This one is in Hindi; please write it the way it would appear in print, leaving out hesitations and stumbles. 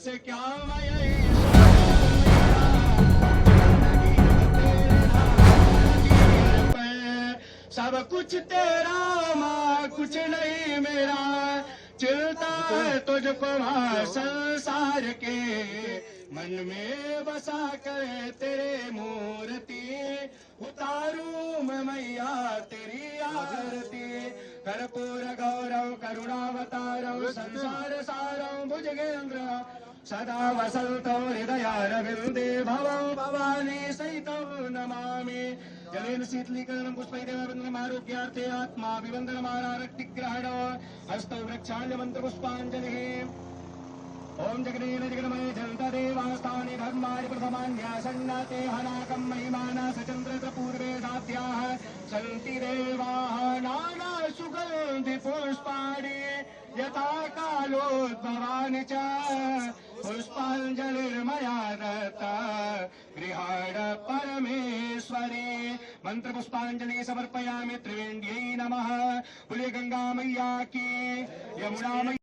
से क्या सब कुछ तेरा माँ कुछ नहीं मेरा चिलता है तुझको माँ संसार के मन में बसा कर तेरे मूर्ति उतारू मैं मैया तेरी आरती कर्पूर गौरव करुणावतारव संसार सारव भुजगेंद्र सदा वसंतो हृदयारविंदे भवं भवानी सहितं नमामि जलेन शीतलीकरणं पुष्पैर्वन्दनमारोग्यार्थे आत्माभिवन्दनमारारक्तिग्रहण हस्तौ वृक्षाण्य मन्त्रपुष्पाञ्जलिः ओम जगदेन जगन्मय जलतदेवास्तानि धर्माणि प्रथमान्यासन्नाते हनाकं महिमाना सचन्द्र पूर्वे साध्याः सन्ति देवाः नाना सुगन्धि पुष्पाणि यथा कालोद्भवानि च पुष्पाञ्जलिर्मया दत्ता गृहाण परमेश्वरे मंत्र पुष्पांजलि समर्पयामि त्रिवेण्यै नमः। बोले गंगा मैया की, यमुना मैया